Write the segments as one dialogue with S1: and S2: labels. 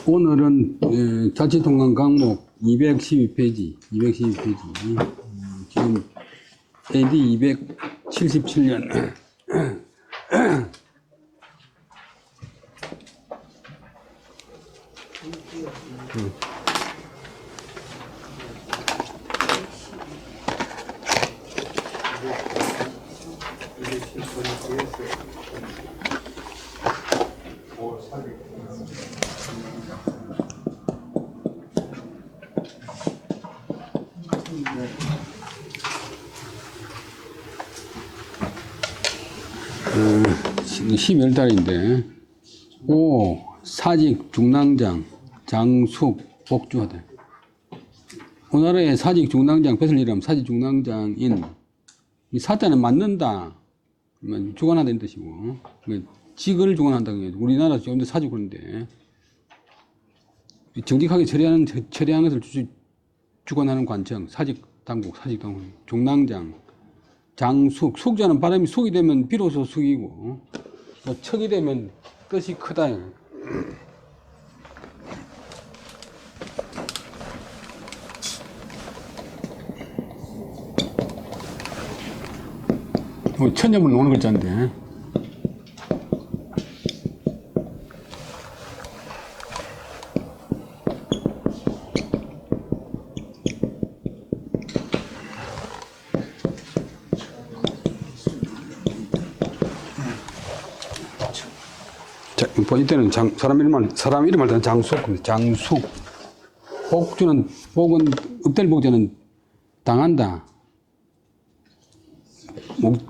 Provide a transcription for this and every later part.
S1: 오늘은 자치통관 강목 212페이지, 지금 AD 277년 지금 12월달인데 사직, 중랑장, 장숙, 복주하다. 오늘의 사직, 중랑장, 뱃을 이름 사직, 중랑장인 이 사자는 맞는다, 주관한다는 뜻이고, 직을 주관한다는 게 우리나라 지금 사직 그런데 정직하게 처리하는 것을 주관하는 관청, 사직 당국, 사직 당국, 중랑장, 장숙, 숙자는 바람이 숙이 되면 비로소 숙이고, 또 척이 되면 뜻이 크다. 천점을 놓는 글자인데, 이때는 사람 이름 할 때는 장숙. 복은 읍될 복자는 당한다.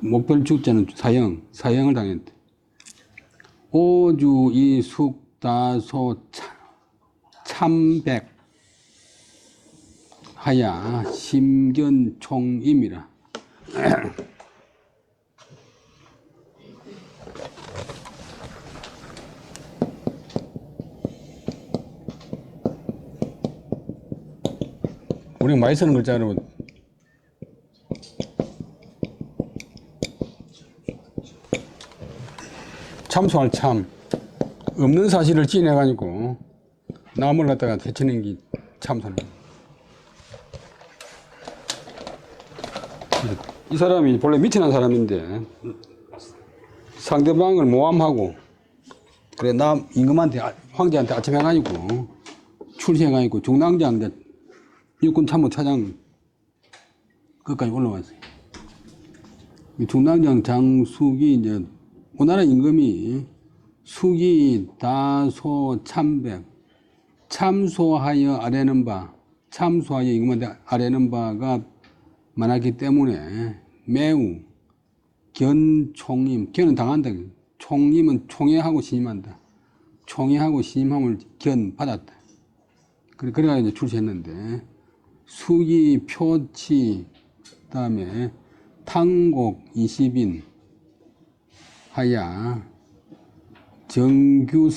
S1: 목별 죽자는 사형을 당했다. 오주, 이숙, 다소, 참백 하야 심견 총임이라. 우리가 많이 쓰는 글자로 참소할 참, 없는 사실을 지내가지고 남을 갖다가 되치는 게 참소는. 이 사람이 본래 미천한 사람인데 상대방을 모함하고, 그래 임금한테, 황제한테 아침해가지고 출시해가지고 중랑장 일꾼 참모차장 끝까지 올라왔어요. 이 중랑장 장숙이 이제 오나라 임금이 숙이, 다소, 참백, 참소하여 아뢰는 바, 참소하여 임금한테 아뢰는 바가 많았기 때문에 매우 견총임, 견은 당한다. 총임은 총애하고 신임한다. 총애하고 신임함을 견받았다. 그래가 이제 출시했는데, 숙이, 표치, 그 다음에 탕곡 20인 하야 정규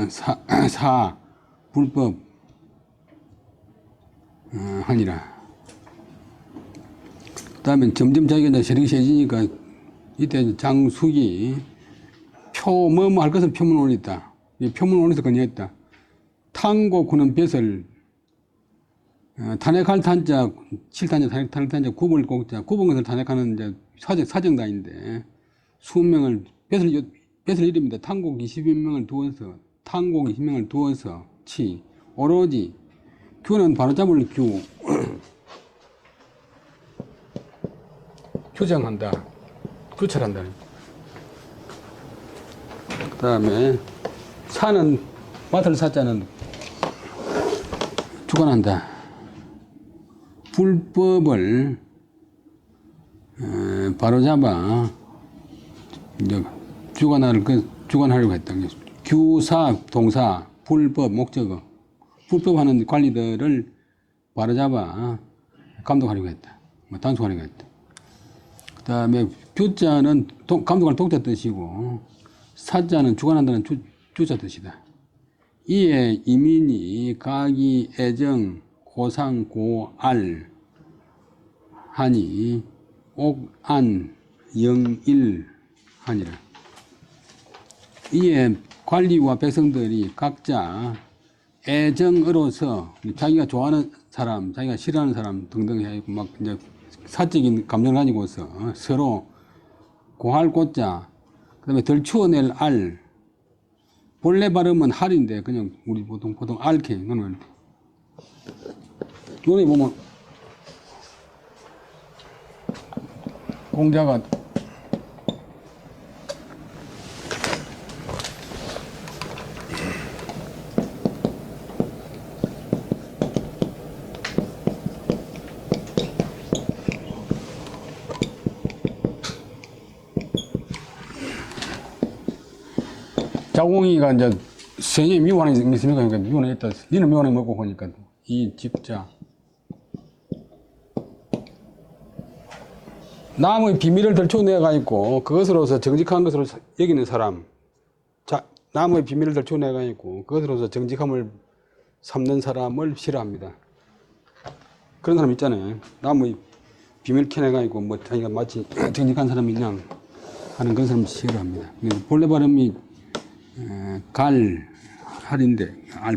S1: 사 불법 하니라. 그 다음에 점점 자기가 이제 세력이 세지니까 이때 장숙이 뭐 할 것은 표문을 올렸다. 표문을 올려서 건의했다. 탕곡구는 뱃을 탄핵할 탄자, 칠탄자, 탄핵할 탄자, 구분을 꼭자, 구분 것을 탄핵하는 이제 사정단인데, 20명을, 뱃을 이릅니다. 탕곡 20명을 두어서, 오로지, 규는 바로잡을 규, 규정한다, 규철한다. 그 다음에, 맡을 사자는 주관한다. 불법을 바로잡아 주관하려고 했다. 규사, 동사, 불법, 목적어, 불법하는 관리들을 바로잡아 감독하려고 했다. 단속하려고 했다. 그 다음에 규자는 감독할 독자 뜻이고, 사자는 주관한다는 주자 뜻이다. 이에 이민이 가기, 애정, 고상, 고알 하니 옥안, 영일 하니라. 이에 관리와 백성들이 각자 애정으로서 자기가 좋아하는 사람, 자기가 싫어하는 사람 등등 해고 막 이제 사적인 감정을 가지고서 서로 고할 고자, 그 다음에 덜 추워낼 알, 본래 발음은 할인데 그냥 우리 보통 알게 이거는 여기 보면 공자가 자공이가 이제 생에 미원이 있으니까 그러니까 미원에 있다. 니는 미원에 먹고 보니까 이 집자 남의 비밀을 들춰내가 있고 그것으로서 정직한 것으로 여기는 사람, 자 남의 비밀을 들춰내가 있고 그것으로서 정직함을 삼는 사람을 싫어합니다. 그런 사람 있잖아요. 남의 비밀 캐내가 있고 뭐 자기가 마치 정직한 사람이냐 하는 그런 사람 싫어합니다. 본래 발음이 할인데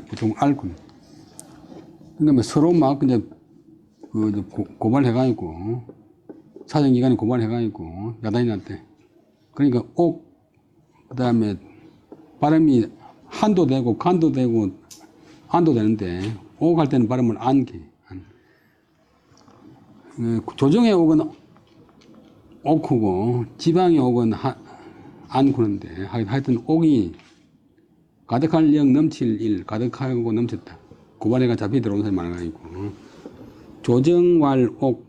S1: 보통 알군. 그러니까 뭐 서로 막 그냥 고발해가지고 사정기관에 고발해가지고 야단이 났대. 그러니까 그다음에 발음이 한도 되고 간도 되고 안도 되는데 할 때는 발음을 안게. 조정의 옥은 옥후고 지방의 옥은 안구는데 하여튼 옥이 가득할 영 넘칠 일, 가득하고 넘쳤다. 고발해가 잡히 들어오는 사람이 많아가지고. 조정왈옥,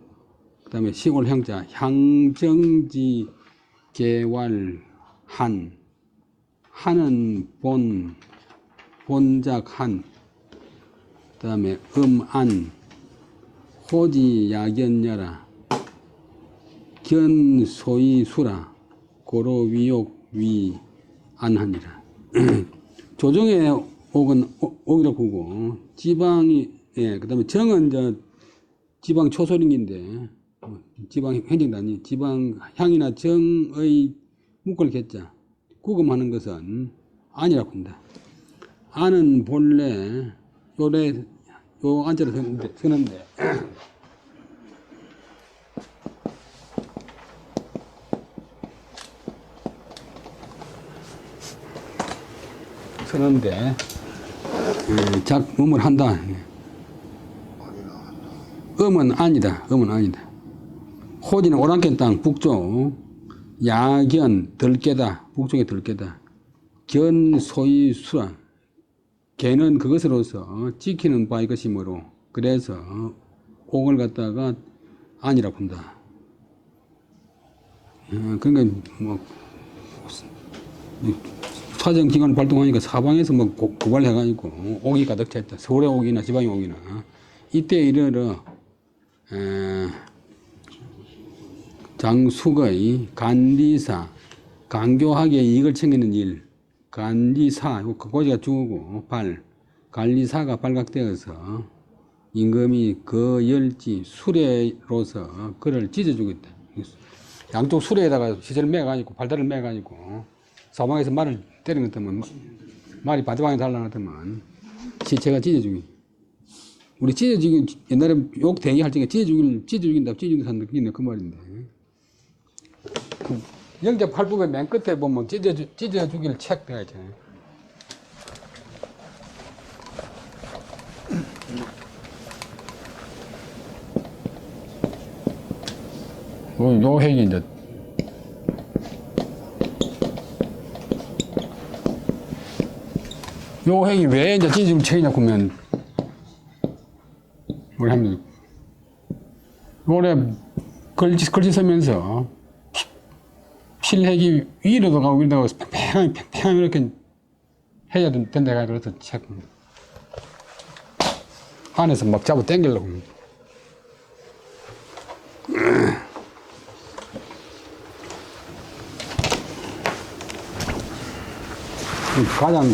S1: 그 다음에 시골 형자, 향정지 개왈 한, 한은 본작 한, 그 다음에 안, 호지 야견여라, 견 소위 수라, 고로 위옥 위 안하니라. 조정의 옥은 옥이라고 보고 지방이 그 다음에 정은 이제 지방 초소링인데 지방 행정단위 지방 향이나 정의 묶을 개자 구금하는 것은 안이라고 한다. 안은 본래 요 안자를 쓰는데 작음을 한다. 음은 아니다. 호지는 오랑캐 땅 북쪽, 야견 들깨다. 북쪽에 들깨다. 견 소위 수라. 개는 그것으로서 지키는 바의 것이므로 그래서 옥을 갖다가 아니라고 한다. 그러니까 뭐 사정기관을 발동하니까 사방에서 뭐 고발해가지고 옥이 가득 찼다. 서울의 옥이나 지방의 옥이나 이때 이르러 장숙의 간리사 간교하게 이익을 챙기는 일 간리사 고지가 죽고 간리사가 발각되어서 임금이 그 열지 수레로서 그를 찢어주겠다. 양쪽 수레에다가 시체를 매가지고 발달을 매가지고 사방에서 말을 때리는 것 같으면 말이 바지방에 달라는 것 같으면 시체가 찢어주기. 우리 찢어주기 옛날에 욕 대기 할 적에 찢어주긴다 하는 느낌이 그 말인데 그 영접 8부의 맨 끝에 보면 찢어주기를 책 되어 있잖아요. 요 핵이 이제 요 핵이 왜 이제 찢어주기를 책이냐고 하면 뭘 하면 요래 글씨 쓰면서 필핵이 위로도 가고 위로도 가고 팽팽하게 이렇게 해야 된다 그래서 책 안에서 막 잡아 당기려고 가장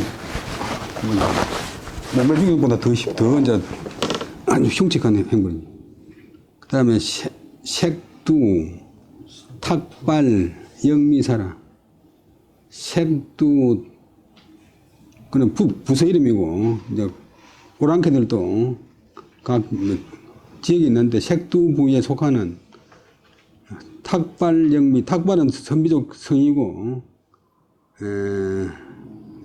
S1: 몸의 중력보다 더 이제 아주 흉측한 행군이. 그 다음에 색두, 탁발, 영미사라. 색두, 그는 부서 이름이고, 이제 오랑캐들도 각 지역이 있는데 색두부에 속하는 탁발영미, 탁발은 선비족 성이고,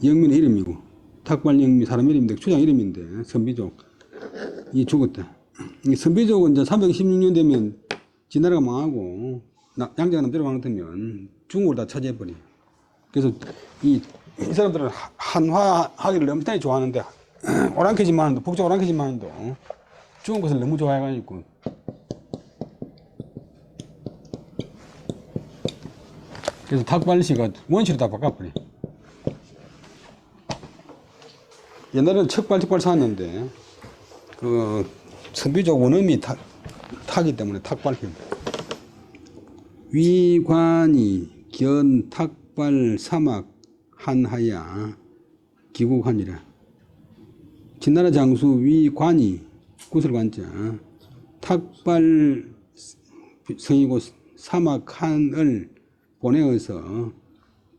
S1: 영미는 이름이고, 탁발영미 사람 이름인데, 추장 이름인데, 선비족. 이 죽었다. 이 선비족은 이제 316년 되면 진나라가 망하고, 양자가 내려가는 되면 중국을 다 차지해버려. 그래서 이 사람들은 한화하기를 엄청나게 좋아하는데, 오랑캐지만도, 북쪽 오랑캐지만도 중국 것을 너무 좋아해가지고, 그래서 탁발씨가 원시로 다 바꿔버려. 옛날에는 척발 사왔는데, 그, 선비족 원음이 타기 때문에 탁발입니다. 위관이 견 탁발 사막 한하야 기국하니라. 진나라 장수 위관이 구슬관자 탁발 성이고 사막 한을 보내어서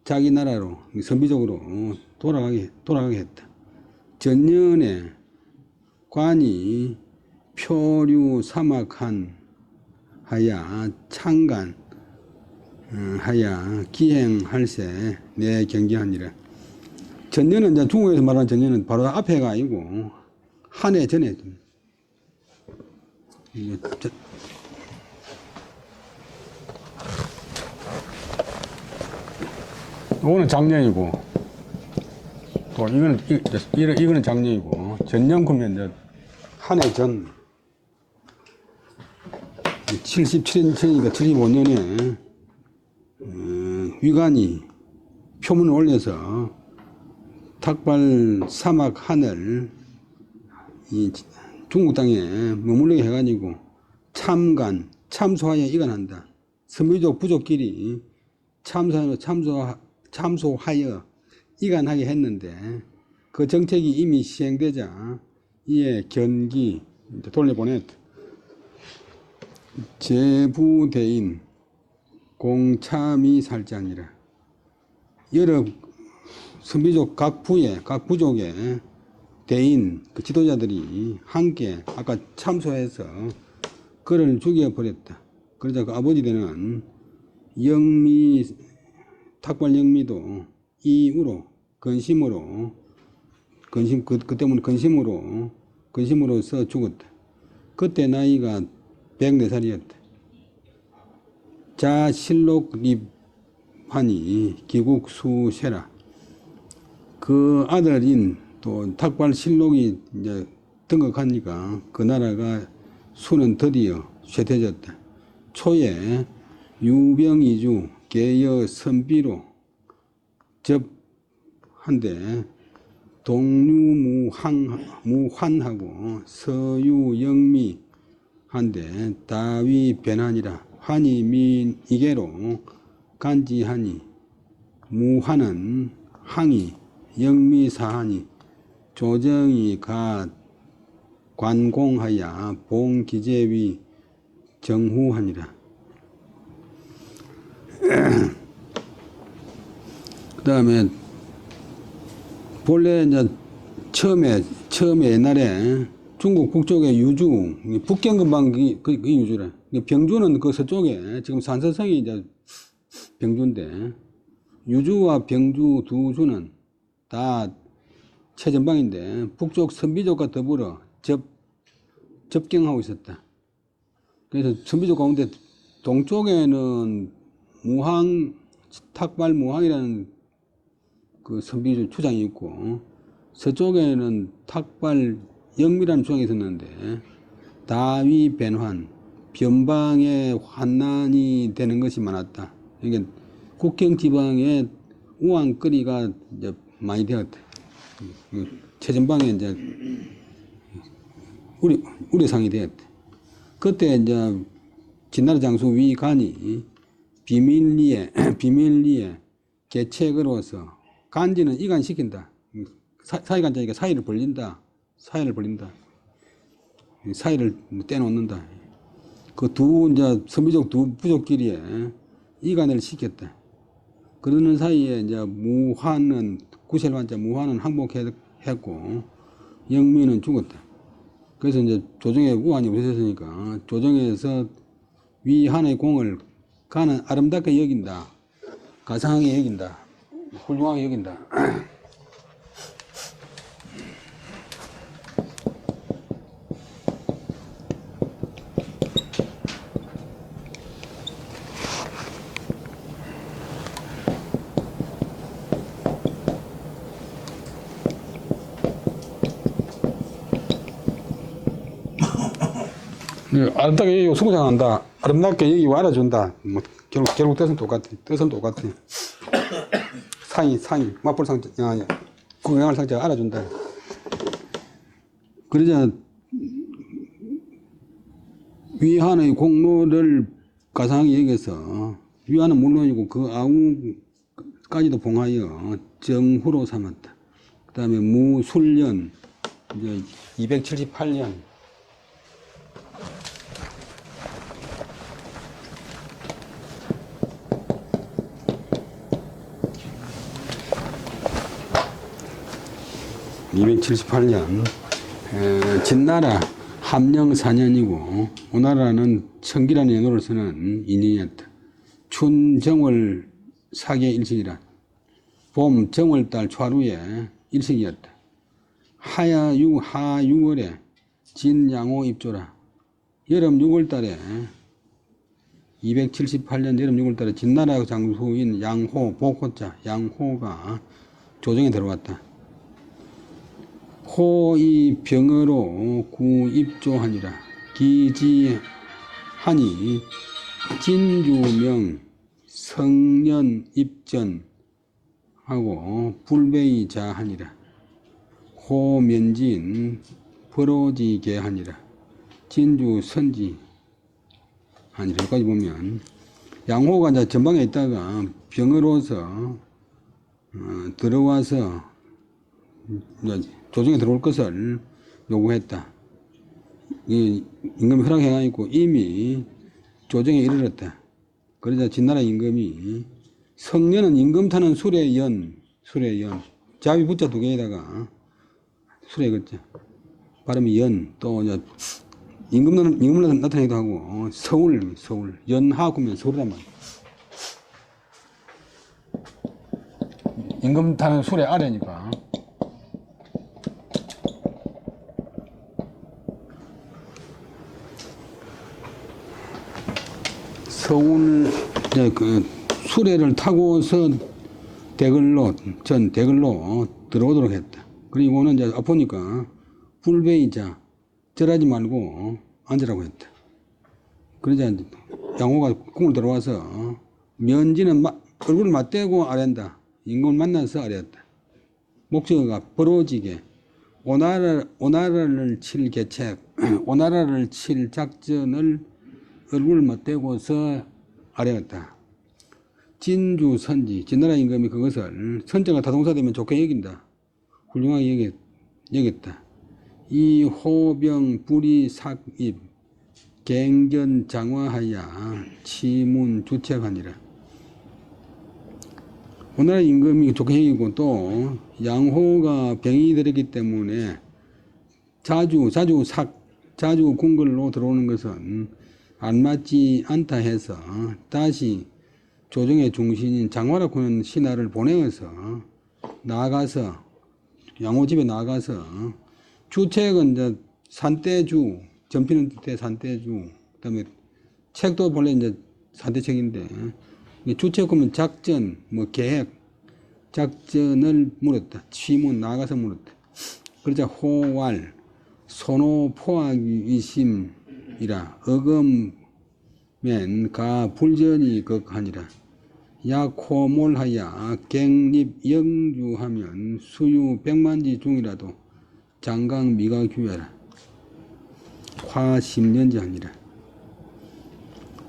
S1: 자기 나라로 선비족으로 돌아가게 했다. 전년에 관이 표류 사막한 하야 창간 하야 기행할세 내 경기하니라. 전년은 이제 중국에서 말하는 전년은 바로 앞에가 아니고 한 해 전에 이거는 작년이고 또 이거는 작년이고 전년금면 이제 한 해 전 77년이니까 75년에 위관이 표문을 올려서 탁발 사막 하늘 이 중국 땅에 머물게 해가지고 참소하여 이관한다. 선비족 부족끼리 참소하여 이관하게 했는데 그 정책이 이미 시행되자 이에 견기 돌려보냈다. 제부대인 공참이 살자니라. 여러 선비족 각 부족의 대인 그 지도자들이 함께 아까 참소해서 그를 죽여버렸다. 그러자 그 아버지 되는 영미 탁발 영미도 이후로 근심으로 그 때문에 근심으로서 죽었다. 그때 나이가 104살이었다. 자 실록립하니 기국수세라. 그 아들인 또 탁발 실록이 이제 등극하니까 그 나라가 수는 드디어 쇠퇴졌다. 초에 유병이주 계여 선비로 접한데 동류무환하고 서유영미 한데 다위 변하니라. 환이 민이계로 간지하니 무환은 항이 영미사하니 조정이 가 관공하야 봉기재위 정후하니라. 그 다음에 본래 이제 처음에 옛날에 중국 북쪽의 유주, 북경 근방 그 유주래. 병주는 그 서쪽에 지금 산서성이 이제 병주인데 유주와 병주 두 주는 다 최전방인데 북쪽 선비족과 더불어 접경하고 있었다. 그래서 선비족 가운데 동쪽에는 탁발 무항이라는 그 선비족 추장이 있고 서쪽에는 탁발 영미라는 추장이 있었는데 다위 변환, 변방에 환난이 되는 것이 많았다. 그러니까 국경 지방에 우왕거리가 이제 많이 되었다. 최전방에 이제 우려상이 되었다. 그때 이제 진나라 장수 위관이 비밀리에 계책으로서 간지는 이관시킨다. 사이간자니까 사이를 벌린다. 사이를 떼놓는다. 그 이제 선비족 두 부족끼리에 이관을 시켰다. 그러는 사이에 이제 무환은 구셀환자 무환은 항복했고 영민은 죽었다. 그래서 이제 조정의 우환이 없어졌으니까 조정에서 위한의 공을 가는 아름답게 여긴다. 가상하게 여긴다. 훌륭하게 여긴다. 아름답게 여기고 숭상한다. 아름답게 여기고 알아준다. 뭐 결국 뜻은 똑같아. 뜻은 똑같아. 상이 맞불 상자, 공양할 상자가 알아준다. 그러자 위한의 공로를 가상하게 여기서 위한은 물론이고 그 아우까지도 봉하여 정후로 삼았다. 그 다음에 무술년 이제 278년 진나라 함령 4년이고 오나라는 청기라는 연호를 쓰는 인연이었다. 춘정월 사계 일식이라 봄 정월달 초하루에 일식이었다. 하야 6월에 진양호 입조라 여름 6월달에 278년 여름 6월달에 진나라 장수인 양호 복호자 양호가 조정에 들어왔다. 호이 병으로 구입조하니라 기지하니 진주명 성년 입전하고 불배이자하니라 호면진 벌어지게하니라 진주 선지 하니라. 여기까지 보면 양호가 이제 전방에 있다가 병으로서 들어와서 조정에 들어올 것을 요구했다. 이 임금이 허락해가 있고 이미 조정에 이르렀다. 그러자 진나라 임금이 성년은 임금 타는 수레연 자비 부자 두 개에다가 수레 글자 발음이 연 또 임금을 나타내기도 하고 서울 연하구면 서울이란 말이야. 임금 타는 수레 아래니까 서울 그 수레를 타고서 대글로 들어오도록 했다. 그리고는 이제 아프니까 불배이자 절하지 말고 앉으라고 했다. 그러자 양호가 궁을 들어와서 면지는 얼굴을 맞대고 아랜다. 임금을 만나서 아랬다. 목적어가 벌어지게 오나라를 칠 계책 오나라를 칠 작전을 얼굴을 맞대고서 아뢰었다. 진주 선지 진나라 임금이 그것을 선자가 타동사되면 좋게 여긴다. 훌륭하게 여겼다. 이 호병 불이 삭입 갱견 장화하야 치문 주책하니라. 오나라 임금이 좋게 여기고 또 양호가 병이 들었기 때문에 자주 궁궐로 들어오는 것은 안 맞지 않다 해서 다시 조정의 중심인 장화라고 하는 신하를 보내어서 나가서 양호 집에 나가서 주책은 이제 산대주 전피는 때 산대주 그다음에 책도 본래 이제 산대책인데 주책하면 작전 계획 작전을 물었다. 취문 나가서 물었다. 그러자 호왈 선호 포악위심이라 어금맨 가 불전이 극하니라. 야코몰하야 갱립 영주하면 수유 백만지 중이라도 장강 미가 규해라. 화 10년지 하니라.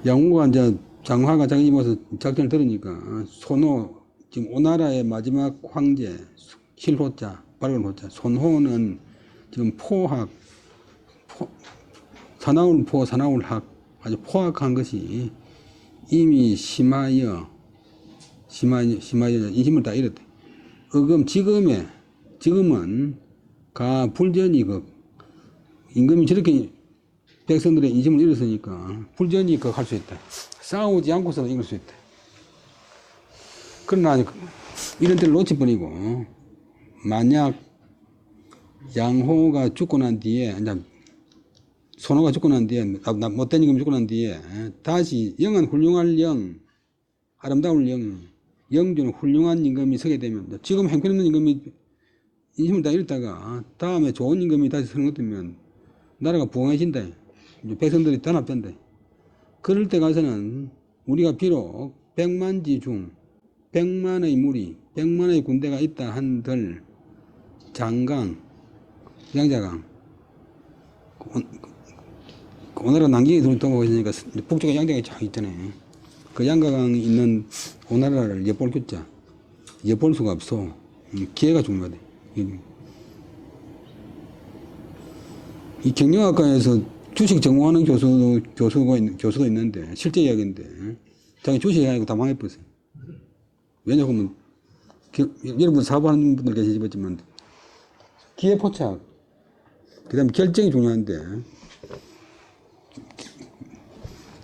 S1: 양호가 이제 장화가 자기 집에서 작전을 들으니까 손호 지금 오나라의 마지막 황제 힐호자 밝은 호자 손호는 지금 사나울학 아주 포악한 것이 이미 심하여 이 힘을 다 잃었다. 지금은 가 불전이 임금이 저렇게 백성들의 인심을 잃었으니까 불전이 할 수 있다. 싸우지 않고서도 이길 수 있다. 그러나 이런 때를 놓쳐버리고 만약 양호가 죽고 난 뒤에 이제 손호가 죽고 난 뒤에 못된 임금이 죽고 난 뒤에 다시 영은 훌륭할 영, 아름다울 영, 영주는 훌륭한 임금이 서게 되면 지금 형편없는 임금이 인심을 다 잃다가 다음에 좋은 임금이 다시 서는 것 되면 나라가 부강해진다. 백성들이 단합된다. 그럴 때 가서는 우리가 비록 100만지 중 100만의 무리, 100만의 군대가 있다 한들 장강, 양자강 오나라 남경에 돌고 있으니까 북쪽에 양자강이 쫙 있잖아요. 그 양가강이 있는 오나라를 엿볼 규자 엿볼 수가 없어. 기회가 중요하대. 이 경영학과에서 주식 전공하는 교수도 있는데 실제 이야기인데 자기 주식이 아니고 다 망해버렸어요. 왜냐하면 여러분 사업하는 분들 계시지만 기회 포착 그 다음에 결정이 중요한데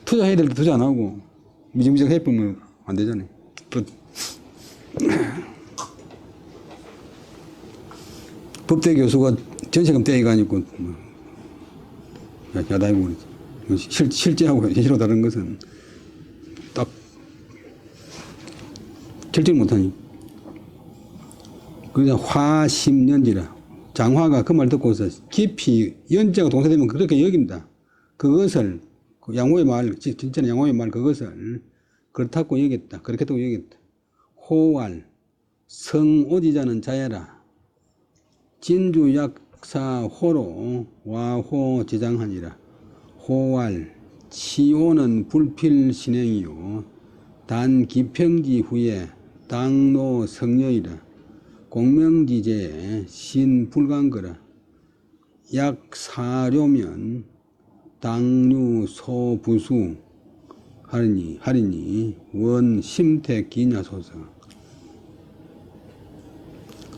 S1: 투자해야 될 때 투자 안 하고 미정미정 해보면 안 되잖아요. 또 법대 교수가 전세금 떼기가 아니고 야단이고 실제하고 현실로 다른 것은 딱 결정 못하니. 그냥 화심연지라 장화가 그 말 듣고서 깊이 연자가 동사되면 그렇게 여긴다. 그것을 그 양호의 말, 진짜는 양호의 말 그것을 그렇다고 여겼다. 그렇겠다고 여겼다. 호왈 성오지자는 자야라. 진주약사 호로 와호 지장하니라. 호왈 치호는 불필신행이요 단 기평지 후에 당노 성녀이라. 공명지제에 신불강거라. 약사료면 당류 소부수 하리니 원 심택 기냐소서.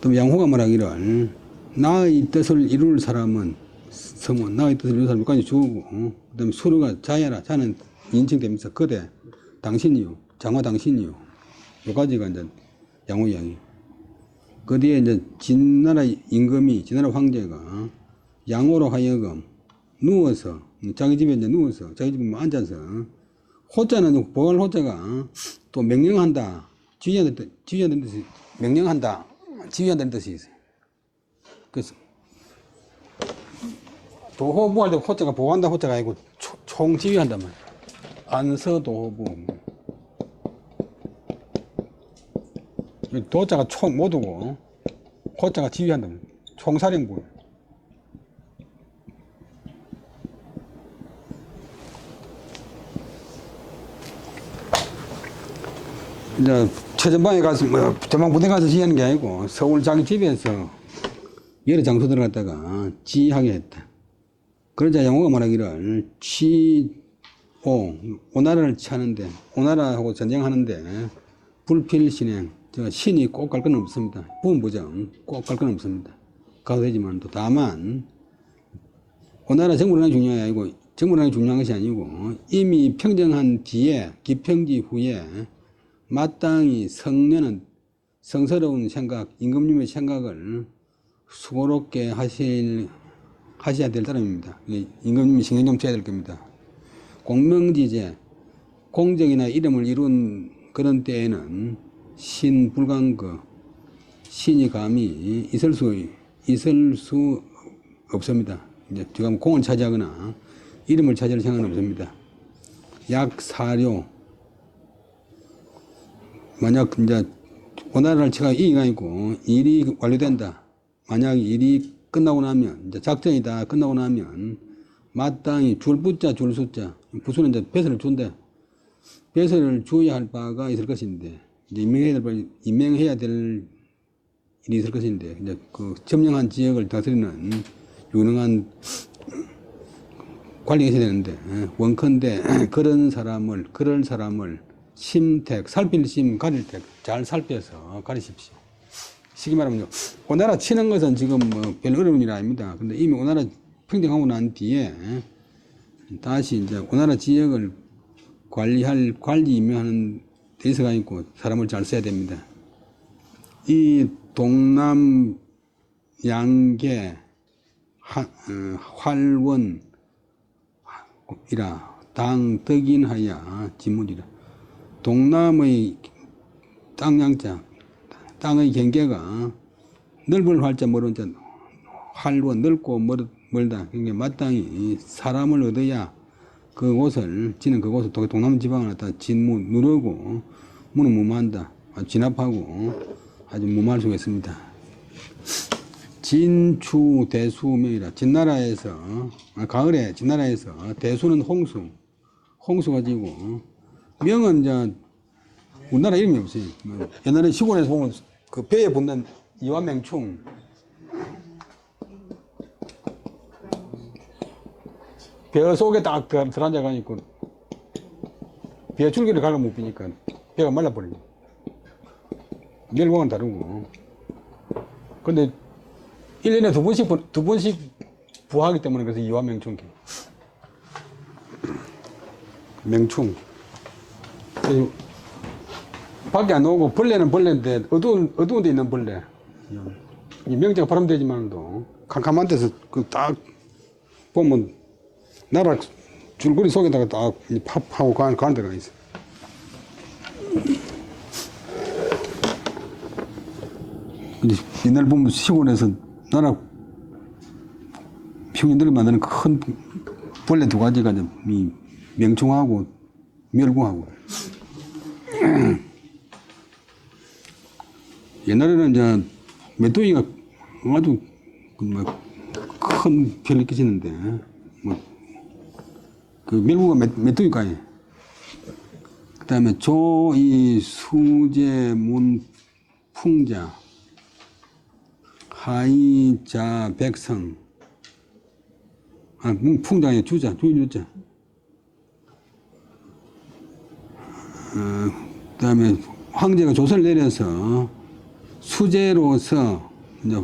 S1: 또 양호가 말하기를 나의 뜻을 이룰 사람은 성원, 나의 뜻을 이룰 사람까지 주고 그 다음에 수루가 자야라. 자는 인칭되면서 그대 당신이요 장화 당신이요 요까지가 이제 양호 이야기. 그 뒤에 이제 진나라 임금이 진나라 황제가 양호로 하여금 누워서 자기 집에 이제 누워서 자기 집에 앉아서 호자는 보할 호자가 또 명령한다 지휘한다는 뜻이 명령한다 지휘한다는 뜻이 있어요. 그래서 도호부할 때 호자가 보호한다 호자가 아니고 총 지휘한단 말이에요. 안서도호부 도자가 총 모두고 호자가 지휘한다 말이에요. 총사령부. 이제 최전방에 가서 전방 부대 가서 지휘하는 게 아니고 서울 자기 집에서 여러 장소들 갖다가 지휘하게 했다. 그러자 양호가 말하기를 오나라를 치하는데 오나라하고 전쟁하는데 불필신행 신이 꼭 갈 건 없습니다. 부분부정 꼭 갈 건 없습니다. 가도 되지만 또 다만 오나라 정부라는 중요한 게 아니고 정부라는 게 중요한 것이 아니고 이미 평정한 뒤에 기평지 후에 마땅히 성스러운 생각, 임금님의 생각을 수고롭게 하셔야 될 사람입니다. 임금님이 신경 좀 써야 될 겁니다. 공명지제, 공적이나 이름을 이룬 그런 때에는 신불강거, 신이 감히 있을 수 없습니다. 이제 지금 공을 차지하거나 이름을 차지할 생각은 없습니다. 약사료, 만약 이제 오나라를 치가 이익이 아니고 일이 완료된다. 만약 일이 끝나고 나면 이제 작전이 다 끝나고 나면 마땅히 줄 부자 줄 숫자 부수는 이제 배설을 준대. 배설을 줘야 할 바가 있을 것인데 이제 임명해야 될 일이 있을 것인데 이제 그 점령한 지역을 다스리는 유능한 관리가 있어야 되는데 원컨대 그럴 사람을 심택, 살필 심, 가릴 택 잘 살펴서 가리십시오. 쉽게 말하면 오나라 치는 것은 지금 뭐 별 어려운 일 아닙니다. 근데 이미 오나라 평정하고 난 뒤에 다시 이제 오나라 지역을 관리할 관리 임명하는 대서가 있고 사람을 잘 써야 됩니다. 이 동남 양계 활원이라 당덕인하야 지문이라 동남의 땅양자 땅의 경계가 넓은 활자 멀은 자 활원 넓고 멀다. 그러니까 마땅히 사람을 얻어야 그곳을 지는 그곳을 동남 지방을 갖다 진무 누르고 문은 무마한다. 진압하고 아주 무마할 수가 있습니다. 진추 대수명이라 진나라에서 가을에 진나라에서 대수는 홍수가 지고 명은 이제 우리나라 이름이 없어요. 옛날에 시골에서 보면 그 배에 붙는 이완맹충 배 속에 딱 들어앉아가 있고 배 줄기를 갈아 못 피니까 배가 말라버리죠. 멸공은 다르고. 근데 1년에 두 번씩 부화하기 때문에 그래서 이완맹충 맹충. 밖에 안 나오고 벌레는 벌레인데 어두운 데 있는 벌레. 이 명제가 발음되지만도 캄캄한 데서 그 딱 보면 나락 줄거리 속에다가 딱 팝하고 가는 데가 있어. 근데 옛날 보면 시골에서 나락 평균들이 만드는 큰 벌레 두 가지가 이 명충하고 멸구하고. 옛날에는 이제 메뚜기가 아주 큰 피해를 끼치는데 그 멸구가 메뚜기가에 그 다음에 조이 수제문 풍자 하이자 백성 풍자의 주자 주유자 그 다음에 황제가 조선을 내려서 수제로서 이제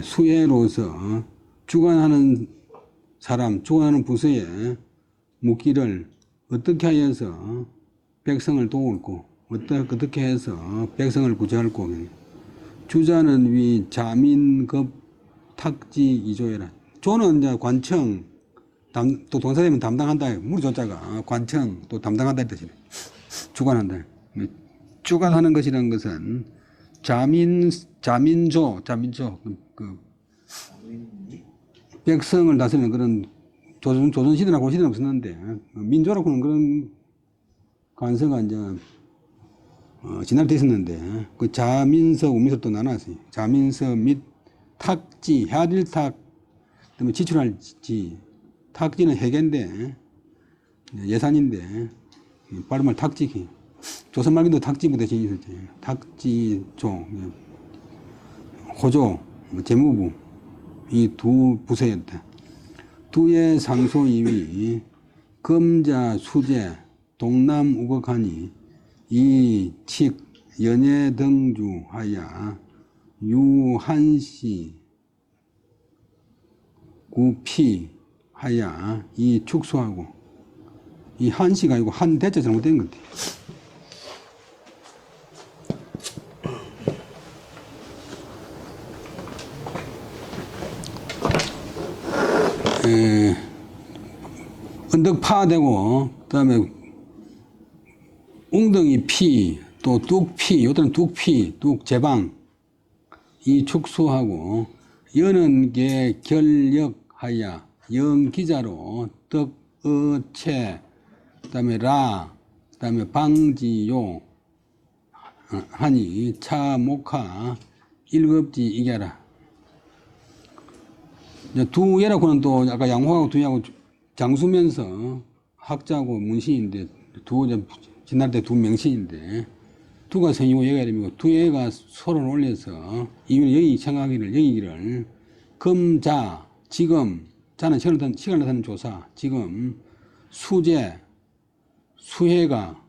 S1: 수혜로서 주관하는 사람, 주관하는 부서에 묻기를 어떻게 하여서 백성을 도울고 어떻게 해서 백성을 구제할고 주자는 위 자민급 탁지 이조해라. 조는 이제 관청 또 동사되면 담당한다. 무리 조자가 관청 또 담당한다 뜻이래. 주관한다. 주관하는 것이라는 것은 자민조 그 백성을 다스리는 그런 조선시대나 고시대는 없었는데 민조라고는 그런 관서가 이제 진압되어 있었는데 그 자민서 우민서 또 나눴어요. 자민서 및 탁지 해야될탁 그다음에 지출할 지 탁지는 해계인데 예산인데 발음을 탁지기 조선 말기도 탁지부대 지이 있었지. 탁지조 호조 재무부 이 두 부서였다. 두의 상소 이위 금자 수제 동남 우거하니 이칙 연예 등주하야 유한시 구피하야 이 축소하고 이 한시가 아니고 한 대자 잘못된 것 같아. 언덕 파되고 그다음에 웅덩이 피, 또 뚝피, 요때는 뚝피, 뚝제방 이 축소하고 여는 게 결력하야 영기자로 떡어체 그다음에 라 그다음에 방지요 하니 차목하 일급지 이겨라. 두 예라고는 또 아까 양호하고 두예하고 장수면서 학자고 문신인데 지날 때 두 명신인데 두가 성이고 예가 이름이고 두 예가 소를 올려서 이유는 여기 청하기를 여기기를 금자 지금 자는 시간을 타는 조사 지금 수제 수혜가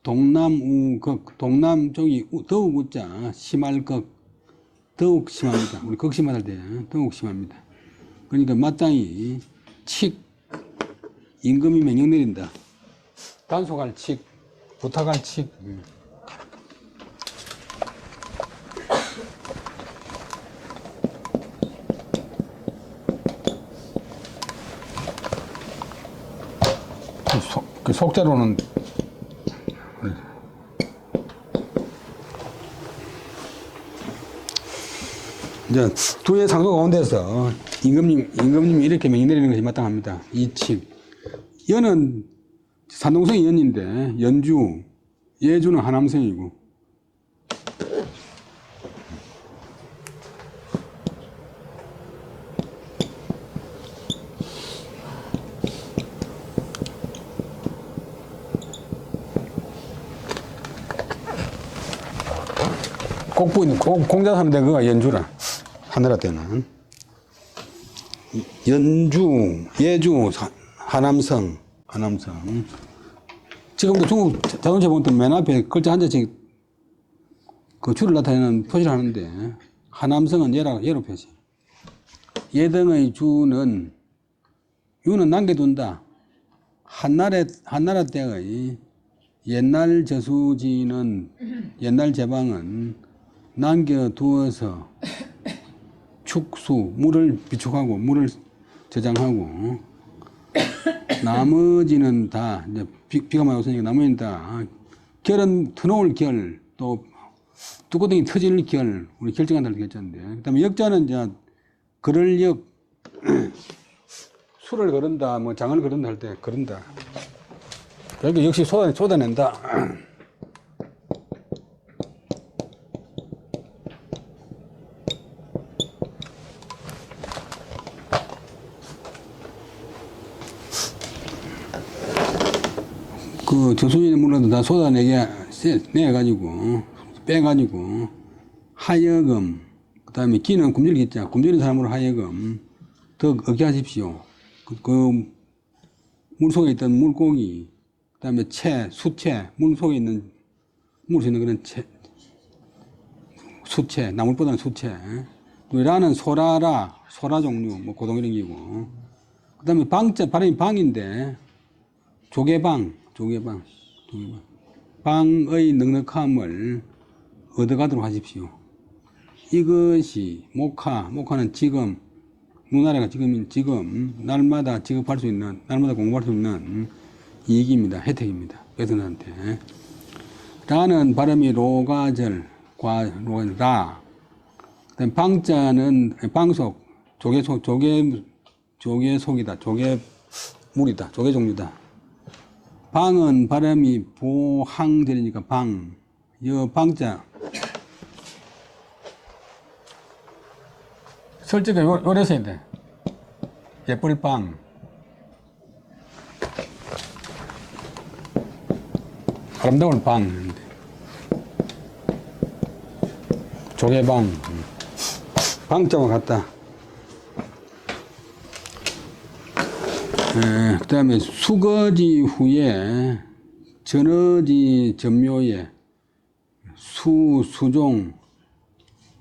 S1: 동남우극, 동남 쪽이 더욱 우자, 심할 극, 더욱 심합니다. 우리 극심할 때 더욱 심합니다. 그러니까 맞장이 칙, 임금이 명령 내린다. 단속할 칙, 부탁할 칙. 그 속자로는 이제 두의 상도 가운데서 임금님이 이렇게 명령 내리는 것이 마땅합니다. 이칙. 연은 산동성이 연인데 연주, 예주는 하남성이고. 꼭부인 공자 사는데 그가 연주라. 하늘아 때는 연주, 예주, 하남성. 지금도 중국 자동차 보면 맨 앞에 글자 한 자씩 그 줄을 나타내는 표시를 하는데 하남성은 예로 표시. 예등의 주는 유는 남겨둔다. 한나라 때의 옛날 저수지는 옛날 제방은 남겨두어서 축수, 물을 비축하고 물을 저장하고 나머지는 다 이제 비가 많이 오으니까 나머지는 다 결은 터놓을 결, 또 뚜껑이 터질 결, 우리 결정한다는 결자인데 그다음에 역자는 이제 걸을 역 수를 거른다, 뭐 장을 거른다 할 때 거른다. 그러니까 역시 쏟아낸다. 그 저수지의 물을 다 내가지고 빼가지고 하여금, 그 다음에 기는 굶주리 있자, 굶주린 사람으로 하여금 더 얻게 하십시오. 그 물 속에 있던 물고기, 그 다음에 수채, 물 속에 있는 그런 수채, 나물보다는 수채. 라는 소라 종류, 뭐 고동 이런 기고. 그 다음에 발음이 방인데 조개방. 방의 넉넉함을 얻어가도록 하십시오. 이것이 목화는 지금, 누나라가 지금 날마다 공부할 수 있는 이익입니다. 혜택입니다. 백성들한테. 라는 발음이 로가절, 라. 그다음 방자는 방속, 조개속이다. 조개물이다. 조개 종류다. 방은 발음이 보항되니까 방. 방자. 설정이 요래 써야 돼. 예쁠 방. 아름다운 방. 조개방. 방자와 같다. 그 다음에 수거지 후에 전어지 전묘에 수종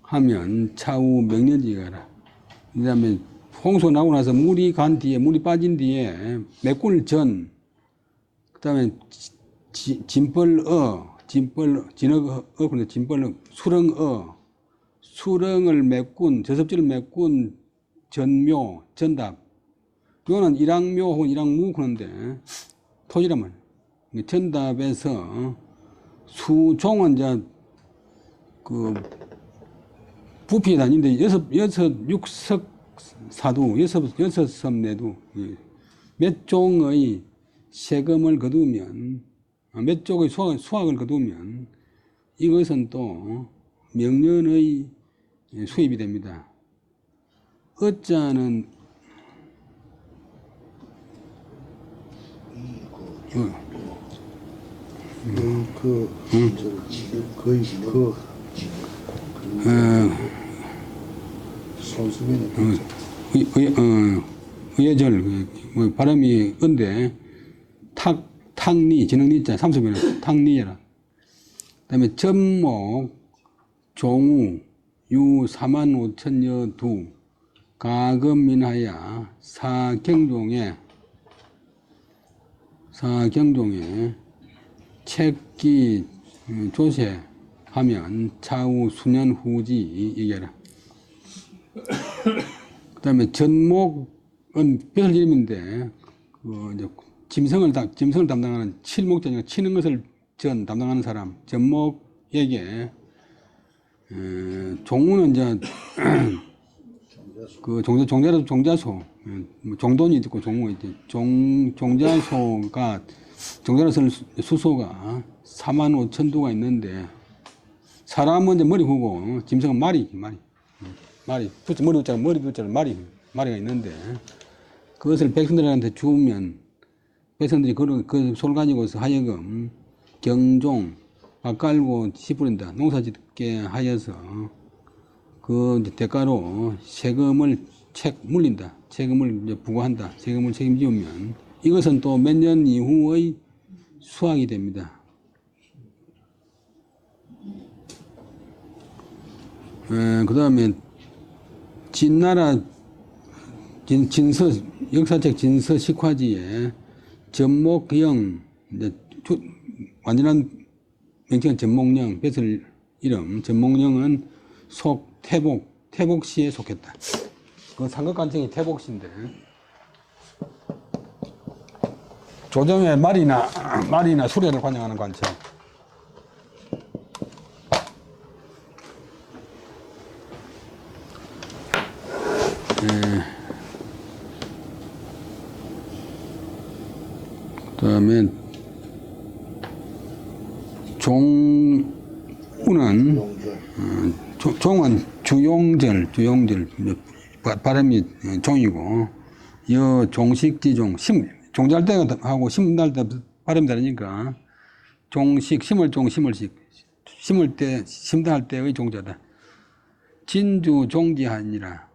S1: 하면 차후 명년지가라. 그 다음에 홍수 나고 나서 물이 빠진 뒤에 메꿀 전, 그 다음에 수렁을 메꾼, 저섭지를 메꾼 전묘, 전답. 이거는 일항묘 혹은 일항무 그런데 토지란 말이에요. 전답에서 수종은 이제 그 부피에 다니는데 육석 사도, 여섯 섬 내도 몇 종의 세금을 거두면, 몇 종의 수확을 거두면 이것은 또 명년의 수입이 됩니다. 어자는 의예절, 발음이 은데 탁리, 지능리자, 삼수변은 탁리라. 그다음에 전목, 종우, 유 45,000여 두, 가금민하야 사경종에 책기 조세하면 차후 수년 후지 얘기하라. 그 다음에 전목은 벼슬 이름인데 이제 짐승을 담당하는 칠목전이가 치는 것을 담당하는 사람, 전목에게 종우는 이제 그 종자소, 종돈이 있고 종우가 있지. 종자소가 종자로 쓰는 수소가 45,000두가 있는데 사람은 이제 머리 후고 짐승은 말이 머리 두자로 말이가 있는데 그것을 백성들한테 주면 백성들이 그 소를 가지고서 하여금 경종, 밥 깔고 씨 뿌린다. 농사 짓게 하여서 그 대가로 세금을 물린다. 세금을 이제 부과한다. 세금을 책임지우면 이것은 또 몇 년 이후의 수확이 됩니다. 그 다음에 진나라 진서 역사책 진서 식화지에 전목영 완전한 명칭은 전목령 벼슬 이름 전목령은 속 태복시에 속했다. 그 삼국관청이 태복시인데 조정의 말이나 수레를 관장하는 관청. 그다음에 종우는 종은 주용절 발음이 종이고 여 종식지종 종잘 때 하고 심날 때 발음이 다르니까 종식 심을종 심을식 심을 때 심다할 때의 종자다. 진주 종지하니라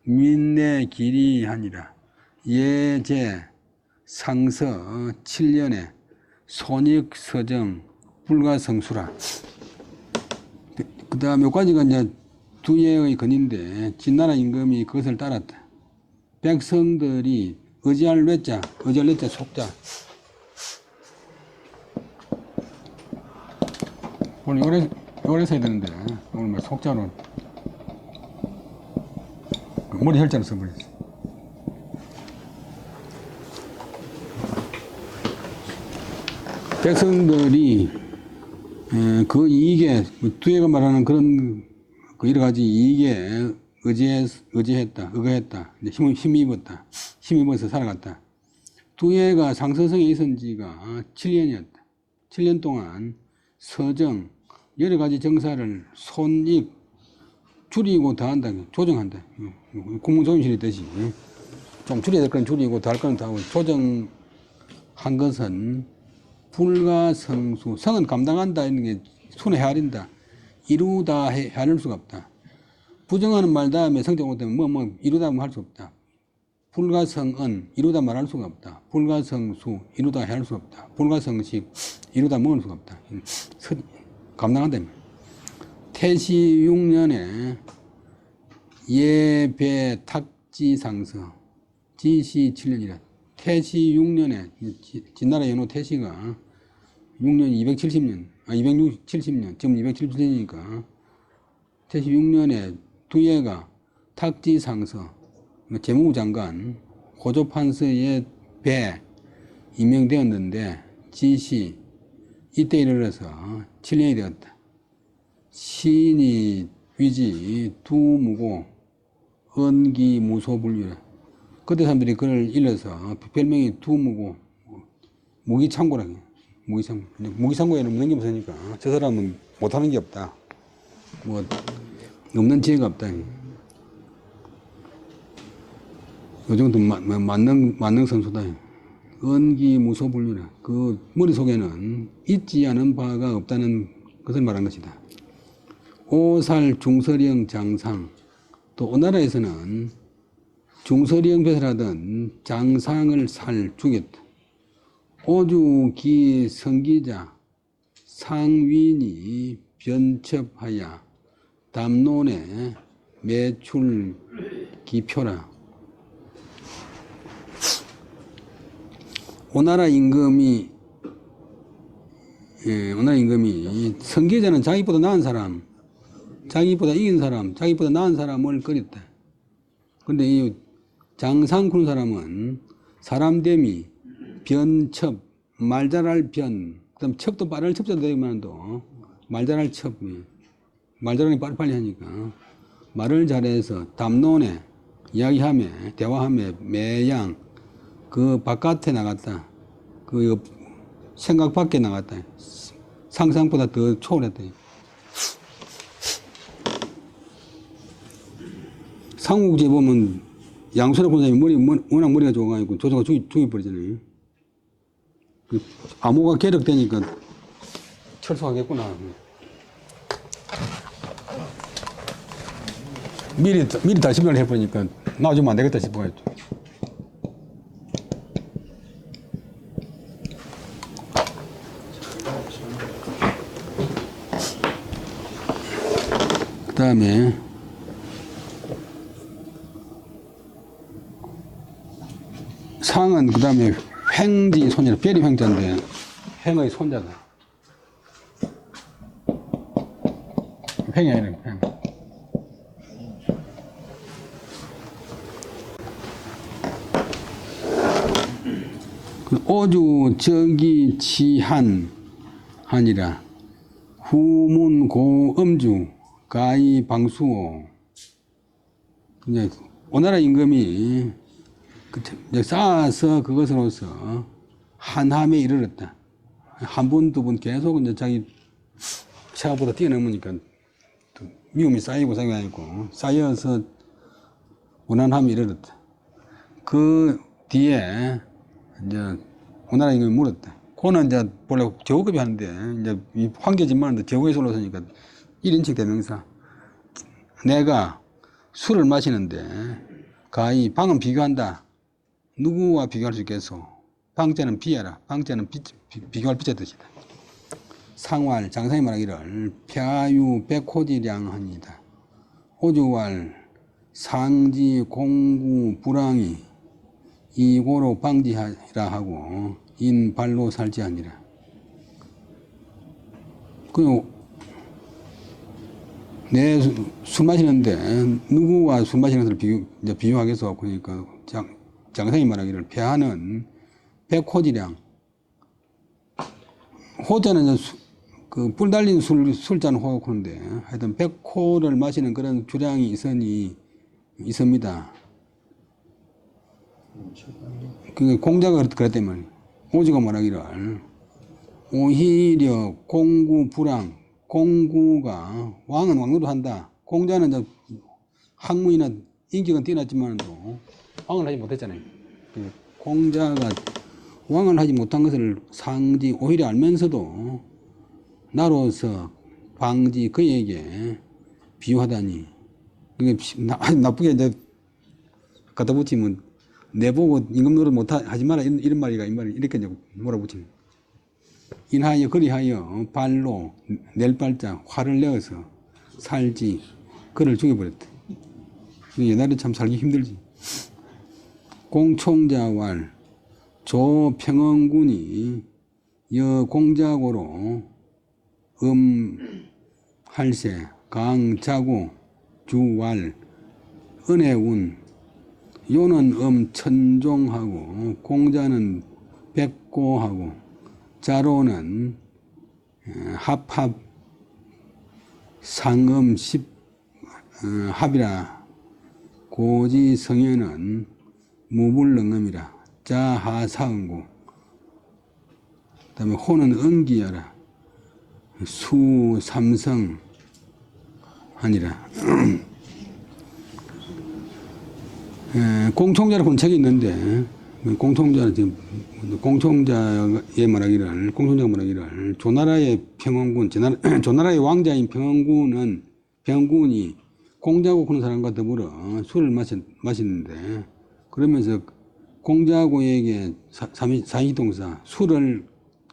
S1: 민내 길이하니라 예제 상서 7년에 손익서정 불가성수라. 그 다음 여기까지가 이제 두예의 건인데 진나라 임금이 그것을 따랐다. 백성들이 의지할 뇌자 속자. 오늘 요래 써야 되는데 오늘 뭐 속자로 머리 혈자로 써버렸어. 백성들이 그 이익에 두예가 말하는 그런 그 여러 가지 이익에 의거했다. 힘입어서 살아갔다. 두예가 상서성에 있은 지가 7년이었다. 7년 동안 서정 여러 가지 정사를 손익 줄이고 더한다. 조정한다. 국무조정실이 되지. 좀 줄여야 될 건 줄이고 더할 건 더하고 조정한 것은 불가성수. 성은 감당한다 있는 게 손에 헤아린다. 이루다 헤아릴 수가 없다. 부정하는 말 다음에 성격 못하면 이루다 할 수 없다. 불가성은 이루다 말할 수가 없다. 불가성수 이루다 헤아릴 수가 없다. 불가성식 이루다 먹을 수가 없다. 감당한다. 태시 6년에 예배 탁지상서 지시 7년이라. 태시 6년에 진나라 연호 태시가 6년이 270년 지금 270년이니까 태시 6년에 두예가 탁지상서 재무부 장관 호조판서의 배 임명되었는데 지시 이때 이르러서 7년이 되었다. 시인이 위지 두무고 은기무소불유라. 그때 사람들이 그를 일러서 별명이 두무고 무기창고라고 해요. 무기창고에는 없는 게 없으니까 저 사람은 못하는 게 없다. 뭐 없는 지혜가 없다. 이 정도 만능 선수다. 은기무소불유라. 그 머릿속에는 잊지 않은 바가 없다는 것을 말한 것이다. 오살 중서령 장상. 또 오나라에서는 중서령 벼슬하던 장상을 죽였다. 오주기 성기자 상윈이 변첩하여 담론에 매출 기표라. 오나라 임금이 성계자는 자기보다 나은 사람, 자기보다 이긴 사람, 자기보다 나은 사람을 끓였다. 근데 이 장상군 사람은 사람됨이 변첩, 말 잘할 변, 그다음 첩도 빠를 첩자도 되지만도 말 잘할 첩, 말 잘하니 빨리빨리 하니까 말을 잘해서 담론에 이야기하며 대화하며 매양 그 바깥에 나갔다. 그 생각 밖에 나갔다. 상상보다 더 초월했다. 삼국지에 보면 양손의 군사님이 워낙 머리가 좋아가지고 조조가 죽여버리잖아요. 그 암호가 계력되니까 철수하겠구나. 미리 다시 변을 해버리니까 나와주면 안 되겠다 싶어가지고. 그 다음에 상은 그 다음에 횡지 손이라, 별이 횡자인데 횡의 손자다. 횡이 아니라 횡. 그 오주 적이 치한 하니라. 후문고 음주 가히 방수호. 이제 오나라 임금이 쌓아서 그것으로서 한함에 이르렀다. 한 번, 두 번 계속 이제 자기 생각보다 뛰어넘으니까 미움이 쌓이고 쌓여서 원한함에 이르렀다. 그 뒤에 이제 오나라 임금이 물었다. 그는 이제 원래 제후급이 하는데 이제 이 황제집만 하는데 제후에서 올라서니까 1인칭 대명사. 내가 술을 마시는데 가히 방은 비교한다. 누구와 비교할 수 있겠소? 방자는 비하라. 방자는 비교할 비자 뜻이다. 상왈 장상이 말하기를 펴유 백호지량하니다. 오주왈 상지 공구 불황이 이고로 방지하라 하고 인발로 살지하니라. 내 술 마시는데 누구와 술 마시는 것을 비유하겠어? 그러니까 장상이 말하기를 폐하는 백호지량. 호자는 그 뿔 달린 술잔 호인데 하여튼 100호를 마시는 그런 주량이 있습니다. 그 공자가 그랬다면 오주가 말하기를 오히려 공구 불황. 공구가 왕은 왕노도 한다. 공자는 이제 학문이나 인격은 뛰어났지만도 왕을 하지 못했잖아요. 공자가 왕을 하지 못한 것을 상지 오히려 알면서도 나로서 방지 그에게 비유하다니. 그게 나쁘게 이제 갖다 붙이면 내보고 임금 노릇 하지 마라 이런 말이가 이 말이 이렇게 이제 몰아붙이는. 인하여 그리하여 발로 낼 발자 화를 내어서 살지 그를 죽여버렸다. 옛날에 참 살기 힘들지. 공총자왈 조평원군이 여공자고로 할세 강자고 주왈 은혜운 요는 천종하고 공자는 백고하고 자로는 합합 상음 합이라. 고지성에는 무불능음이라. 자하사응고. 그 다음에 호는 은기여라. 수삼성 하니라. 공총자라고 본 책이 있는데 공총자가 말하기를 조나라의 평원군, 조나라의 왕자인 평원군이 공자고 그런 사람과 더불어 술을 마시는데 그러면서 공자고에게 사이동사 술을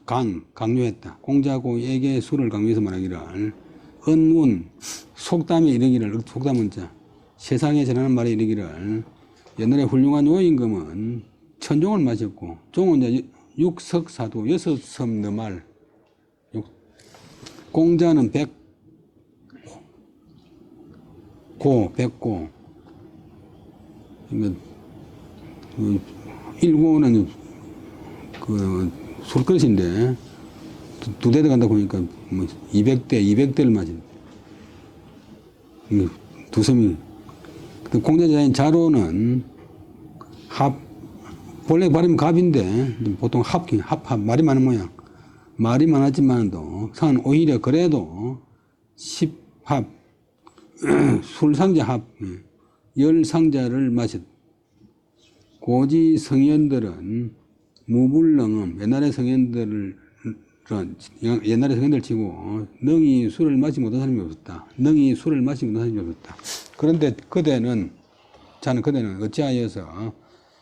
S1: 강요했다. 공자고에게 수를 강요해서 말하기를 은운 속담에 이르기를 속담은 자 세상에 전하는 말에 이르기를 옛날에 훌륭한 요임금은 천종을 마셨고 종은 이제 육석사도 6섬 너말 공자는 백고 일고는 그 술그릇인데 두 대 들어간다 보니까 뭐 200대를 맞은 두 섬이 공자자인 자로는 본래 발음이 갑인데 보통 합 말이 많은 모양 말이 많았지만도 상은 오히려 그래도 10합 술상자 합 10상자를 마셨 고지 성현들은 무불능음 옛날의 성현들 치고 능히 술을 마시지 못한 사람이 없었다. 능히 술을 마시지 못한 사람이 없었다. 그런데 그대는 어찌하여서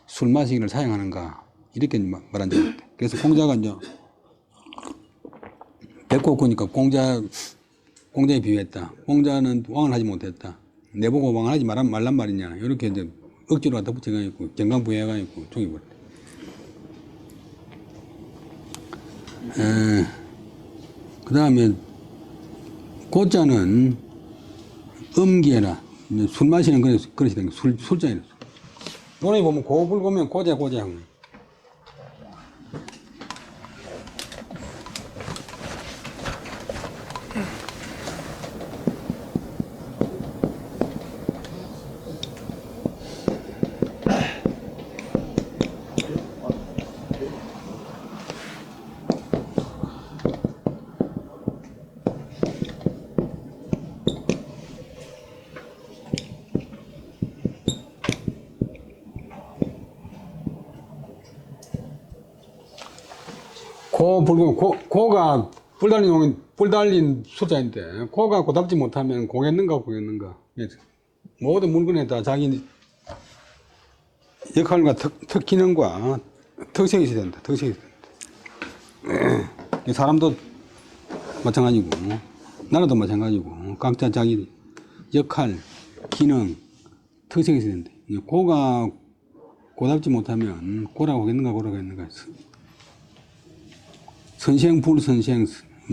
S1: 술 마시기를 사용하는가 이렇게 말한 적이 있다. 그래서 공자가 이제 백곡구니까 공자에 비유했다. 공자는 왕을 하지 못했다. 내보고 왕을 하지 말란 말이냐 이렇게 이제 억지로 갖다 붙여가지고 정강부여해가지고 죽여버렸다. 그 다음에 고자는 음기해라. 술 마시는 그릇이 된 술자이라. 노래 보면 고불 보면 고자 하고. 고가 뿔 달린 숫자인데 고가 고답지 못하면 공했는가. 모든 물건에 다 자기 역할과 특 기능과 특색이 있어야 된다. 사람도 마찬가지고 나라도 마찬가지고 각자 자기 역할, 기능, 특색이 있어야 된다. 고가 고답지 못하면 고라고 하겠는가. 선생, 불선생,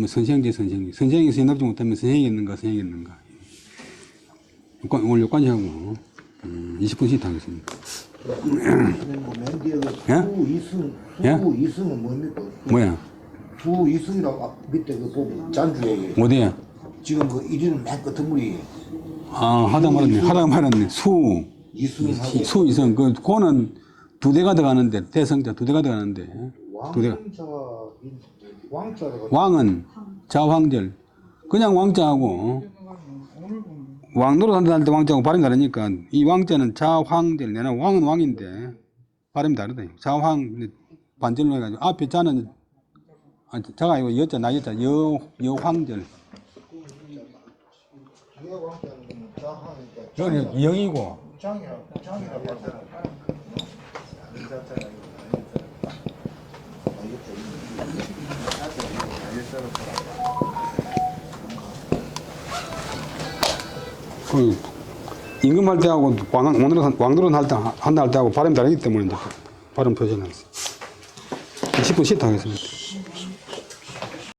S1: 선생제, 선생이 선생답지 못하면 선생이겠는가. 오늘 여기까지하고 20분씩 하겠습니다.
S2: 수이승은 뭡니까?
S1: 뭐야?
S2: 수이승이라고 밑에 그 보면 잔주에
S1: 어디야?
S2: 지금 그 1위는 맨 끝에 물이
S1: 하다가 말았네. 수이승. 고는 두 대가 들어가는데, 대성자 두 대가 들어가는데. 왕은 자황절. 그냥 왕자하고 왕노릇 할 때 왕자하고 발음이 다르니까 이 왕자는 자황절. 내가 왕은 왕인데 발음이 다르다. 자황 반절로 해가지고 앞에 자는 자가 아니고 여자 나여자 여황절. 여기는 영이고 그 임금할 때하고 왕노릇 한다 할 때하고 발음이 다르기 때문에 이제 발음 표시를 했어요. 10분 쉬다 하겠습니다.